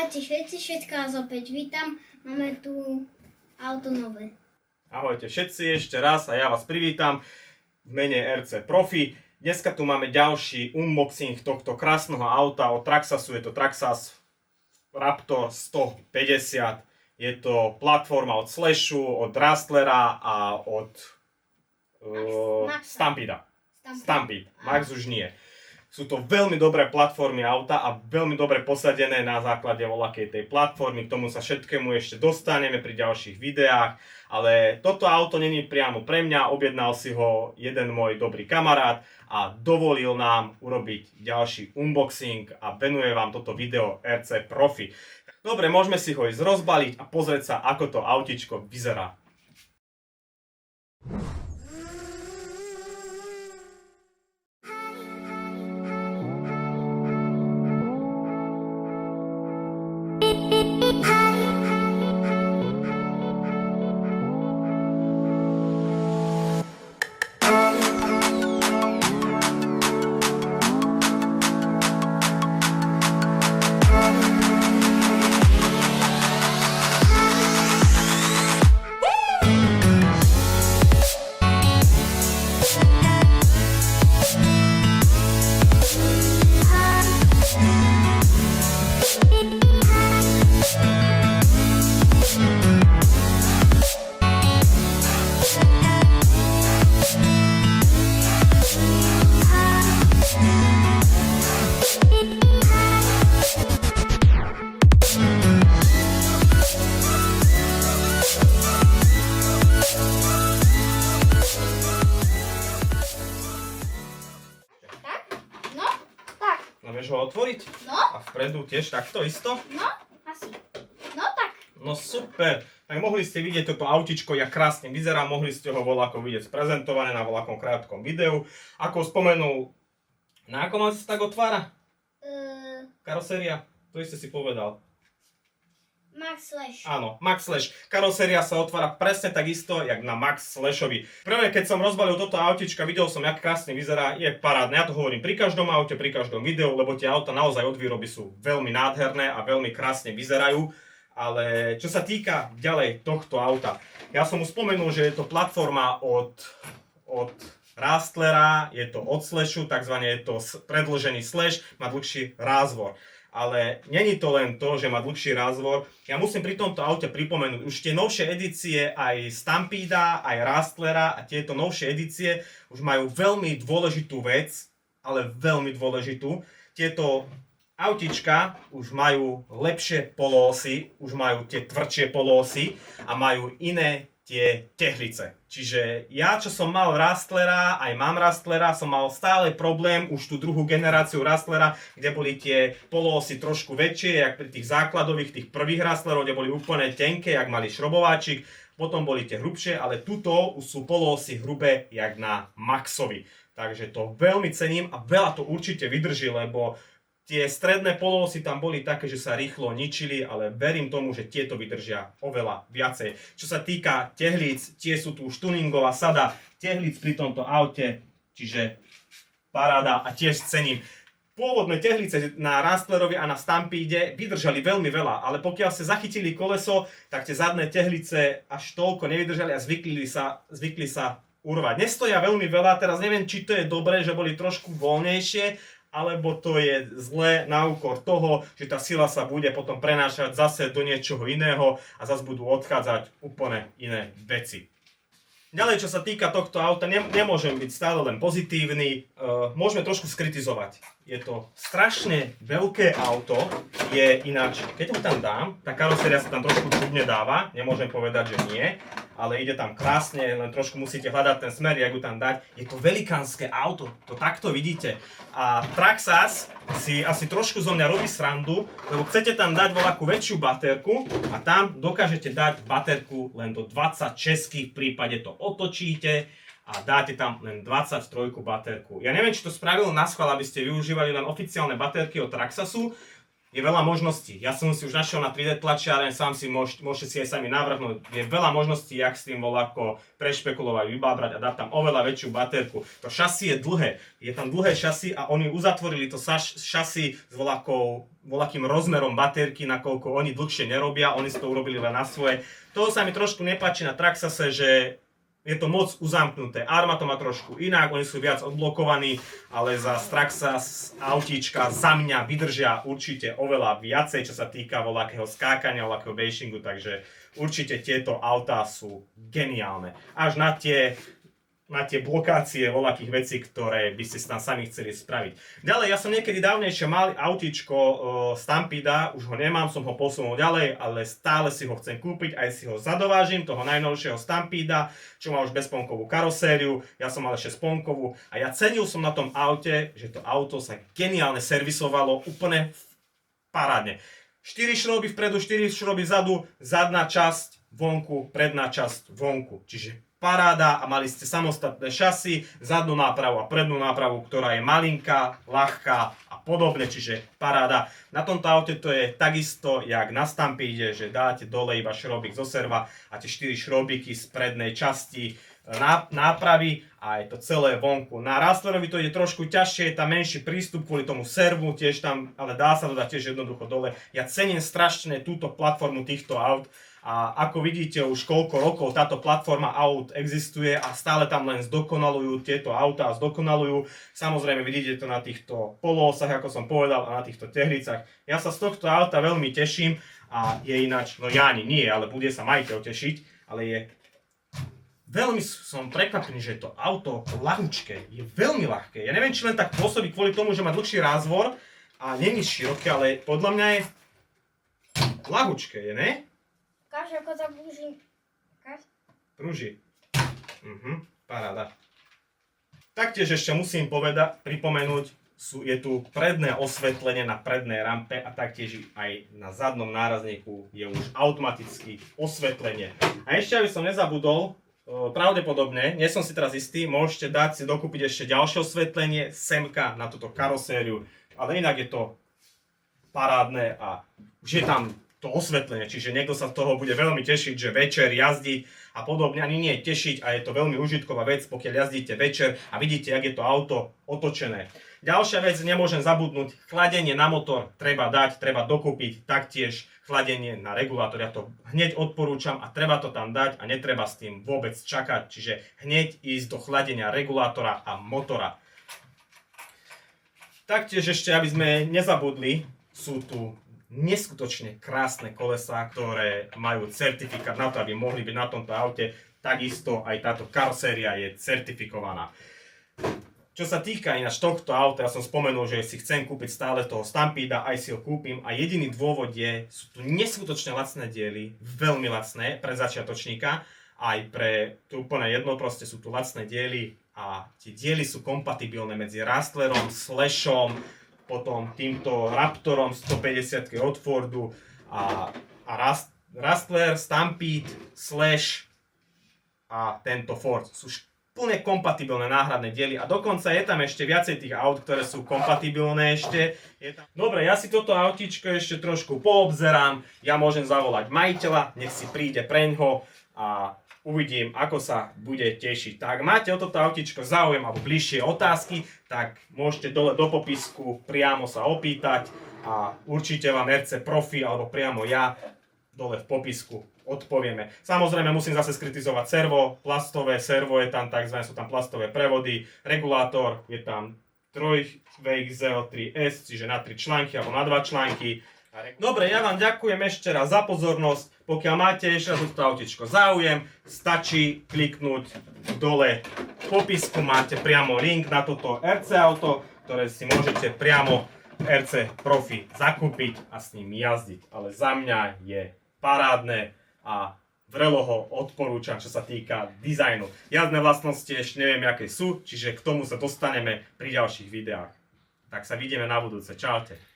Ahojte všetci vás opäť vítam. Máme tu auto nové. Ahojte všetci ešte raz a ja vás privítam v mene RC Profi. Dneska tu máme ďalší unboxing tohto krásneho auta od Traxasu. Je to Traxas Raptor 150. Je to platforma od Slashu, od Rastlera a od Stampede. Max už nie. Sú to veľmi dobré platformy auta a veľmi dobre posadené na základe voľakej tej platformy. K tomu sa všetkému ešte dostaneme pri ďalších videách. Ale toto auto není priamo pre mňa, objednal si ho jeden môj dobrý kamarát a dovolil nám urobiť ďalší unboxing a venuje vám toto video RC Profi. Dobre, môžeme si ho ísť rozbaliť a pozrieť sa, ako to autičko vyzerá. Vieš ho otvoriť? No. A vpredu tiež takto isto? No, asi. No tak. No super. Tak mohli ste vidieť toto autičko, jak krásne vyzerá, mohli ste ho voľako vidieť sprezentované na voľakom krátkom videu. Ako spomenul, na akom sa tak otvára? Karoséria? To isté si povedal. Max Slash. Áno, Max Slash. Karoséria sa otvára presne takisto, jak na Max Slashovi. Prvé, keď som rozbalil toto autička, videl som, jak krásne vyzerá, je parádne. Ja to hovorím pri každom aute, pri každom videu, lebo tie auta naozaj od výroby sú veľmi nádherné a veľmi krásne vyzerajú. Ale čo sa týka ďalej tohto auta, ja som už spomenul, že je to platforma od Rastlera, je to od Slashu, takzvané je to predĺžený Slash, má dlhší rázvor. Ale není to len to, že má dlhší rázvor. Ja musím pri tomto aute pripomenúť, už tie novšie edície aj Stampeda, aj Rastlera a tieto novšie edície už majú veľmi dôležitú vec, ale veľmi dôležitú. Tieto autička už majú lepšie polóosy, už majú tie tvrdšie polóosy a majú iné tie tehlice. Čiže ja, čo som mal Rastlera, aj mám Rastlera, som mal stále problém, už tú druhú generáciu Rastlera, kde boli tie polóosy trošku väčšie, jak pri tých základových, tých prvých Rastlerov, kde boli úplne tenké, jak mali šrobováčik, potom boli tie hrubšie, ale tuto už sú polóosy hrubé, jak na Maxovi. Takže to veľmi cením a veľa to určite vydrží, lebo tie stredné polóosy tam boli také, že sa rýchlo ničili, ale verím tomu, že tieto vydržia oveľa viacej. Čo sa týka tehlíc, tie sú tu už tuningová sada tehlíc pri tomto aute, čiže paráda a tiež cením. Pôvodné tehlice na Rastlerovi a na Stampede vydržali veľmi veľa, ale pokiaľ ste zachytili koleso, tak tie zadné tehlice až toľko nevydržali a zvykli sa urvať. Nestoja veľmi veľa, teraz neviem, či to je dobré, že boli trošku voľnejšie, alebo to je zlé na úkor toho, že tá sila sa bude potom prenášať zase do niečoho iného a zase budú odchádzať úplne iné veci. Ďalej, čo sa týka tohto auta, nemôžem byť stále len pozitívny, môžeme trošku skritizovať. Je to strašne veľké auto, je ináč, keď ho tam dám, tá karoséria sa tam trošku čudne dáva, nemôžem povedať, že nie, ale ide tam krásne, len trošku musíte hľadať ten smer, jak ju tam dať. Je to velikánske auto, to takto vidíte. A Traxas si asi trošku zo mňa robí srandu, lebo chcete tam dať voľakú väčšiu baterku a tam dokážete dať baterku len do 26, v prípade to otočíte a dáte tam len 23 baterku. Ja neviem, či to spravil naschvál, aby ste využívali len oficiálne baterky od Traxasu. je veľa možností. Ja som si už našiel na 3D tlačiareň, sám si môžete si aj sami navrhnúť. Je veľa možností, jak s tým voľako prešpekulovať, vybábrať a dať tam oveľa väčšiu baterku. To šasy je dlhé, je tam dlhé šasy a oni uzatvorili to šasy s voľakým rozmerom baterky, nakoľko oni dlhšie nerobia, oni si to urobili len na svoje. Toho sa mi trošku nepáči na Traxase, že je to moc uzamknuté. Arma to má trošku inak, oni sú viac odblokovaní, ale za Traxas autíčka za mňa vydržia určite oveľa viacej, čo sa týka voľakého skákania, voľakého bashingu, takže určite tieto autá sú geniálne. Až na tie blokácie voľakých vecí, ktoré by ste tam sami chceli spraviť. Ďalej, ja som niekedy dávnejšie mal autíčko Stampeda, už ho nemám, som ho posunul ďalej, ale stále si ho chcem kúpiť, aj si ho zadovážim, toho najnovšieho Stampeda, čo má už bezponkovú karosériu, ja som mal ešte sponkovú a ja cenil som na tom aute, že to auto sa geniálne servisovalo úplne parádne. 4 šroby vpredu, 4 šroby vzadu, zadná časť vonku, predná časť vonku, čiže paráda a mali ste samostatné šasy, zadnú nápravu a prednú nápravu, ktorá je malinká, ľahká a podobne, čiže paráda. Na tomto aute to je takisto, jak na Stampede, že dáte dole iba šrobík zo serva a tie 4 šrobíky z prednej časti nápravy a je to celé vonku. Na Rustlerovi to ide trošku ťažšie, je tam menší prístup kvôli tomu servu, tiež tam, ale dá sa to dať tiež jednoducho dole. Ja cením strašne túto platformu týchto aut. A ako vidíte, už koľko rokov táto platforma aut existuje a stále tam len zdokonalujú tieto autá, zdokonalujú. Samozrejme vidíte to na týchto poloosách, ako som povedal, a na týchto tehricách. Ja sa z tohto auta veľmi teším a je ináč, no ja ani nie, ale bude sa majiteľ tešiť, ale je veľmi som prekvapený, že to auto ľahučké, je veľmi ľahké. Ja neviem, či len tak pôsobí kvôli tomu, že má dlhší rázvor a není široké, ale podľa mňa je ľahučké, je ne? Ukáž, ako sa blíži. Prúži. Paráda. Taktiež ešte musím pripomenúť, je tu predné osvetlenie na prednej rampe a taktiež aj na zadnom nárazníku je už automaticky osvetlenie. A ešte, aby som nezabudol, pravdepodobne, nie som si teraz istý, môžete dať si dokúpiť ešte ďalšie osvetlenie semka na túto karosériu, ale inak je to parádne a už je tam to osvetlenie, čiže niekto sa z toho bude veľmi tešiť, že večer jazdí a podobne, ani nie tešiť a je to veľmi užitková vec, pokiaľ jazdíte večer a vidíte, jak je to auto otočené. Ďalšia vec, nemôžem zabudnúť, chladenie na motor treba dať, treba dokúpiť, taktiež chladenie na regulátor, ja to hneď odporúčam a treba to tam dať a netreba s tým vôbec čakať, čiže hneď ísť do chladenia regulátora a motora. Taktiež ešte, aby sme nezabudli, sú tu neskutočne krásne kolesá, ktoré majú certifikát na to, aby mohli byť na tomto aute. Takisto aj táto karoséria je certifikovaná. Čo sa týka ináč tohto auta, ja som spomenul, že si chcem kúpiť stále toho Stampeda, aj si ho kúpim a jediný dôvod je, sú tu neskutočne lacné diely, veľmi lacné pre začiatočníka, aj pre to úplne jedno, proste sú tu lacné diely a tie diely sú kompatibilné medzi Rustlerom, Slashom, potom týmto Raptorom 150 od Fordu a Rustler, Stampede, Slash a tento Ford sú plne kompatibilné náhradné diely a dokonca je tam ešte viacej tých aut, ktoré sú kompatibilné ešte. Dobre, ja si toto autíčko ešte trošku poobzerám, ja môžem zavolať majiteľa, nech si príde preňho a uvidím, ako sa bude tešiť. Tak ak máte o toto autíčko záujem alebo bližšie otázky, tak môžete dole do popisku priamo sa opýtať a určite vám RC Profi alebo priamo ja dole v popisku odpovieme. Samozrejme musím zase skritizovať servo, plastové servo je tam, takzvané sú tam plastové prevody, regulátor je tam 3VXL3S, čiže na 3 články alebo na 2 články. Dobre, ja vám ďakujem ešte raz za pozornosť. Pokiaľ máte ešte raz toto autičko záujem, stačí kliknúť dole v popisku, máte priamo link na toto RC auto, ktoré si môžete priamo v RC Profi zakúpiť a s ním jazdiť. Ale za mňa je parádne a vrelo ho odporúčam, čo sa týka dizajnu. Jazdné vlastnosti ešte neviem, aké sú, čiže k tomu sa dostaneme pri ďalších videách. Tak sa vidíme na budúce. Čaute.